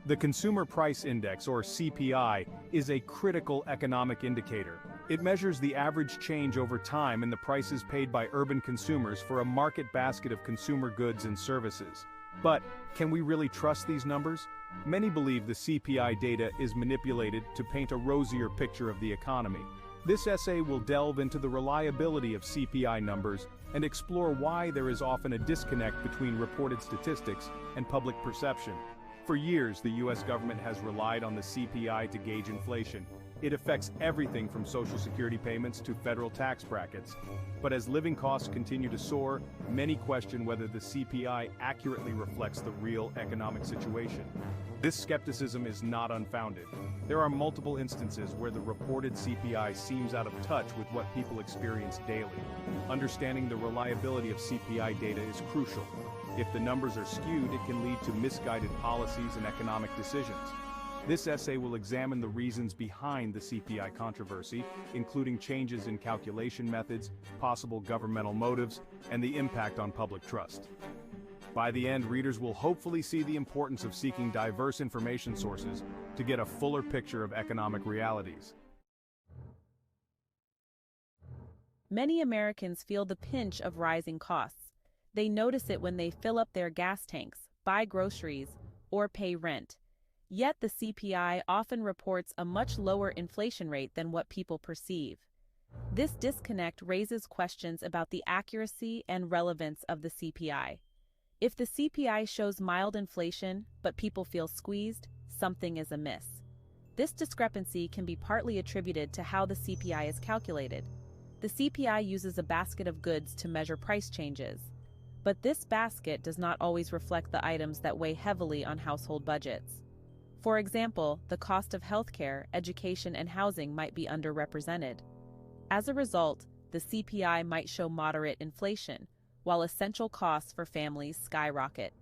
The Consumer Price Index, or CPI, is a critical economic indicator. It measures the average change over time in the prices paid by urban consumers for a market basket of consumer goods and services. But, can we really trust these numbers? Many believe the CPI data is manipulated to paint a rosier picture of the economy. This essay will delve into the reliability of CPI numbers and explore why there is often a disconnect between reported statistics and public perception. For years, the US government has relied on the CPI to gauge inflation. It affects everything from Social Security payments to federal tax brackets. But as living costs continue to soar, many question whether the CPI accurately reflects the real economic situation. This skepticism is not unfounded. There are multiple instances where the reported CPI seems out of touch with what people experience daily. Understanding the reliability of CPI data is crucial. If the numbers are skewed, it can lead to misguided policies and economic decisions. This essay will examine the reasons behind the CPI controversy, including changes in calculation methods, possible governmental motives, and the impact on public trust. By the end, readers will hopefully see the importance of seeking diverse information sources to get a fuller picture of economic realities. Many Americans feel the pinch of rising costs. They notice it when they fill up their gas tanks, buy groceries, or pay rent. Yet the CPI often reports a much lower inflation rate than what people perceive. This disconnect raises questions about the accuracy and relevance of the CPI. If the CPI shows mild inflation, but people feel squeezed, something is amiss. This discrepancy can be partly attributed to how the CPI is calculated. The CPI uses a basket of goods to measure price changes. But this basket does not always reflect the items that weigh heavily on household budgets. For example, the cost of healthcare, education, and housing might be underrepresented. As a result, the CPI might show moderate inflation, while essential costs for families skyrocket.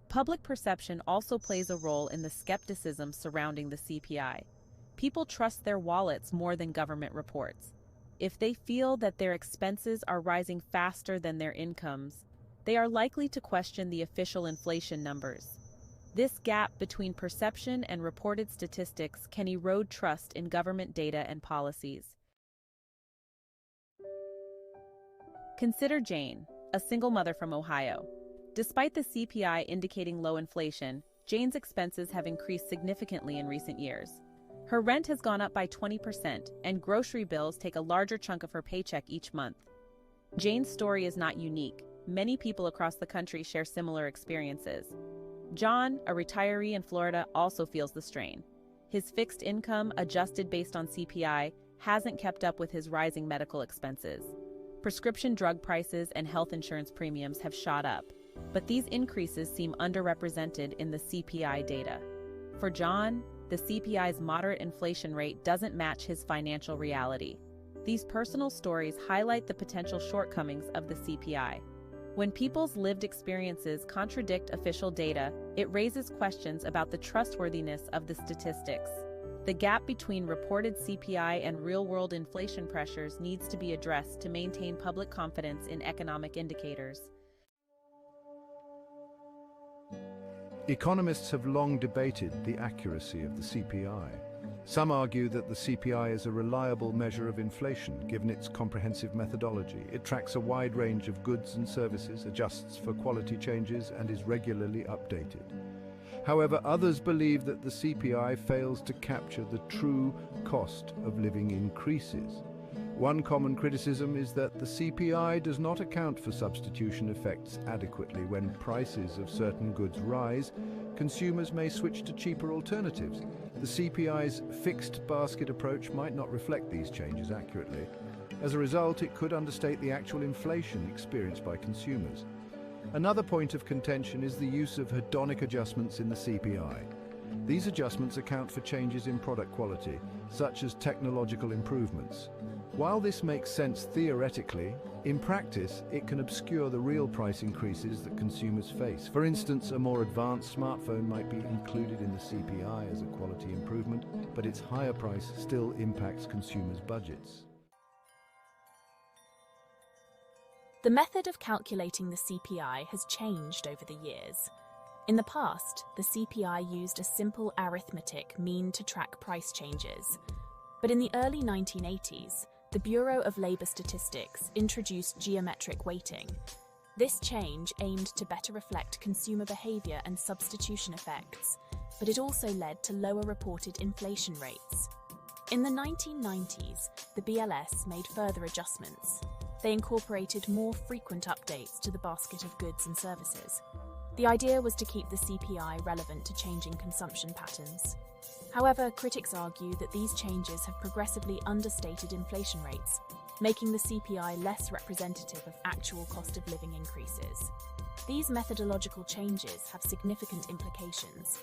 Public perception also plays a role in the skepticism surrounding the CPI. People trust their wallets more than government reports. If they feel that their expenses are rising faster than their incomes, they are likely to question the official inflation numbers. This gap between perception and reported statistics can erode trust in government data and policies. Consider Jane, a single mother from Ohio. Despite the CPI indicating low inflation, Jane's expenses have increased significantly in recent years. Her rent has gone up by 20%, and grocery bills take a larger chunk of her paycheck each month. Jane's story is not unique. Many people across the country share similar experiences. John, a retiree in Florida, also feels the strain. His fixed income, adjusted based on CPI, hasn't kept up with his rising medical expenses. Prescription drug prices and health insurance premiums have shot up, but these increases seem underrepresented in the CPI data. For John, the CPI's moderate inflation rate doesn't match his financial reality. These personal stories highlight the potential shortcomings of the CPI. When people's lived experiences contradict official data, it raises questions about the trustworthiness of the statistics. The gap between reported CPI and real-world inflation pressures needs to be addressed to maintain public confidence in economic indicators. Economists have long debated the accuracy of the CPI. Some argue that the CPI is a reliable measure of inflation, given its comprehensive methodology. It tracks a wide range of goods and services, adjusts for quality changes, and is regularly updated. However, others believe that the CPI fails to capture the true cost of living increases. One common criticism is that the CPI does not account for substitution effects adequately. When prices of certain goods rise, consumers may switch to cheaper alternatives. The CPI's fixed basket approach might not reflect these changes accurately. As a result, it could understate the actual inflation experienced by consumers. Another point of contention is the use of hedonic adjustments in the CPI. These adjustments account for changes in product quality, such as technological improvements. While this makes sense theoretically, in practice, it can obscure the real price increases that consumers face. For instance, a more advanced smartphone might be included in the CPI as a quality improvement, but its higher price still impacts consumers' budgets. The method of calculating the CPI has changed over the years. In the past, the CPI used a simple arithmetic mean to track price changes. But in the early 1980s, the Bureau of Labor Statistics introduced geometric weighting. This change aimed to better reflect consumer behavior and substitution effects, but it also led to lower reported inflation rates. In the 1990s, the BLS made further adjustments. They incorporated more frequent updates to the basket of goods and services. The idea was to keep the CPI relevant to changing consumption patterns. However, critics argue that these changes have progressively understated inflation rates, making the CPI less representative of actual cost of living increases. These methodological changes have significant implications.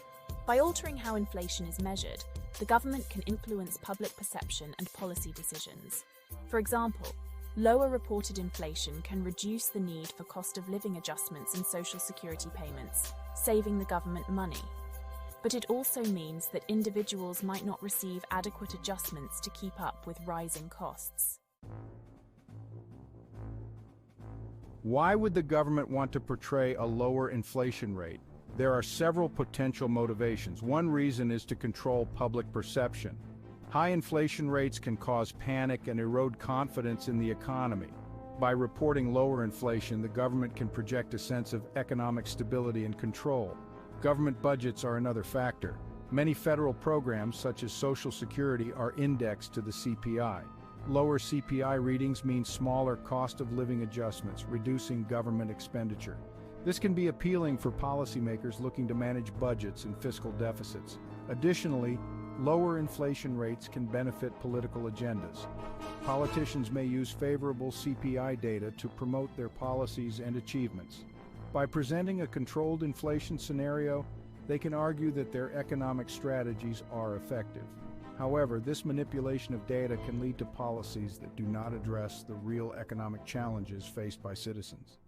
By altering how inflation is measured, the government can influence public perception and policy decisions. For example, lower reported inflation can reduce the need for cost of living adjustments and social security payments, saving the government money. But it also means that individuals might not receive adequate adjustments to keep up with rising costs. Why would the government want to portray a lower inflation rate? There are several potential motivations. One reason is to control public perception. High inflation rates can cause panic and erode confidence in the economy. By reporting lower inflation, the government can project a sense of economic stability and control. Government budgets are another factor. Many federal programs, such as Social Security, are indexed to the CPI. Lower CPI readings mean smaller cost of living adjustments, reducing government expenditure. This can be appealing for policymakers looking to manage budgets and fiscal deficits. Additionally, lower inflation rates can benefit political agendas. Politicians may use favorable CPI data to promote their policies and achievements. By presenting a controlled inflation scenario, they can argue that their economic strategies are effective. However, this manipulation of data can lead to policies that do not address the real economic challenges faced by citizens.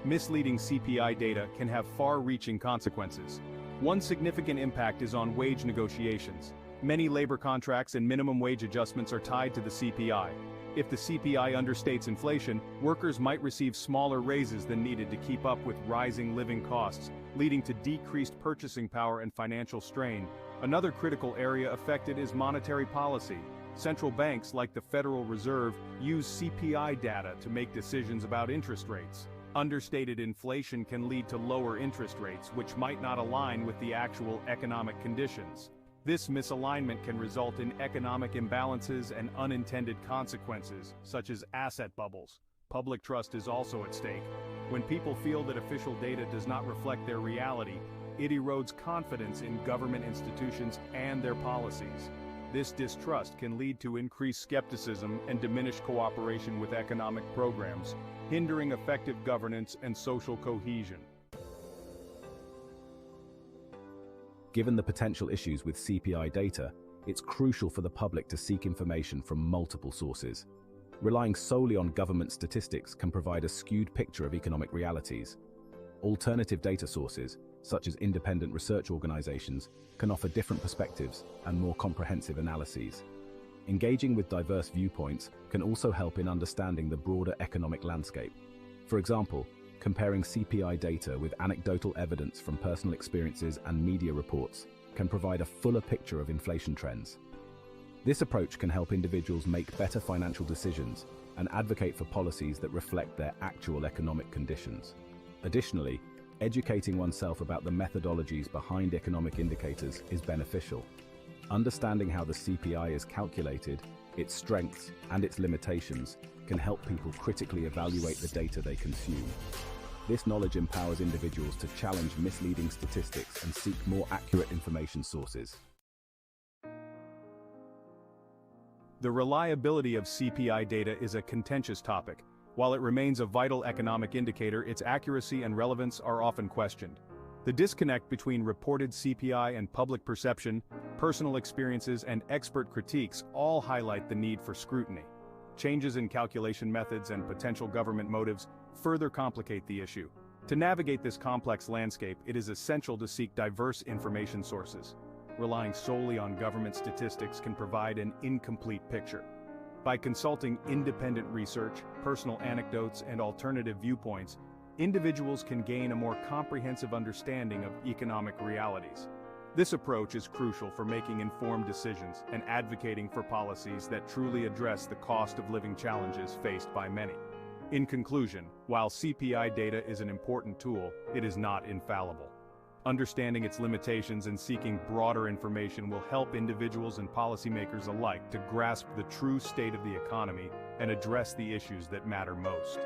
Misleading CPI data can have far-reaching consequences. One significant impact is on wage negotiations. Many labor contracts and minimum wage adjustments are tied to the CPI. If the CPI understates inflation, workers might receive smaller raises than needed to keep up with rising living costs, leading to decreased purchasing power and financial strain. Another critical area affected is monetary policy. Central banks, like the Federal Reserve, use CPI data to make decisions about interest rates. Understated inflation can lead to lower interest rates, which might not align with the actual economic conditions. This misalignment can result in economic imbalances and unintended consequences, such as asset bubbles. Public trust is also at stake. When people feel that official data does not reflect their reality, it erodes confidence in government institutions and their policies. This distrust can lead to increased skepticism and diminished cooperation with economic programs, hindering effective governance and social cohesion. Given the potential issues with CPI data, it's crucial for the public to seek information from multiple sources. Relying solely on government statistics can provide a skewed picture of economic realities. Alternative data sources, such as independent research organizations, can offer different perspectives and more comprehensive analyses. Engaging with diverse viewpoints can also help in understanding the broader economic landscape. For example, comparing CPI data with anecdotal evidence from personal experiences and media reports can provide a fuller picture of inflation trends. This approach can help individuals make better financial decisions and advocate for policies that reflect their actual economic conditions. Additionally, educating oneself about the methodologies behind economic indicators is beneficial. Understanding how the CPI is calculated, its strengths, and its limitations can help people critically evaluate the data they consume. This knowledge empowers individuals to challenge misleading statistics and seek more accurate information sources. The reliability of CPI data is a contentious topic. While it remains a vital economic indicator, its accuracy and relevance are often questioned. The disconnect between reported CPI and public perception, personal experiences, and expert critiques all highlight the need for scrutiny. Changes in calculation methods and potential government motives further complicate the issue. To navigate this complex landscape, it is essential to seek diverse information sources. Relying solely on government statistics can provide an incomplete picture. By consulting independent research, personal anecdotes, and alternative viewpoints, individuals can gain a more comprehensive understanding of economic realities. This approach is crucial for making informed decisions and advocating for policies that truly address the cost of living challenges faced by many. In conclusion, while CPI data is an important tool, it is not infallible. Understanding its limitations and seeking broader information will help individuals and policymakers alike to grasp the true state of the economy and address the issues that matter most.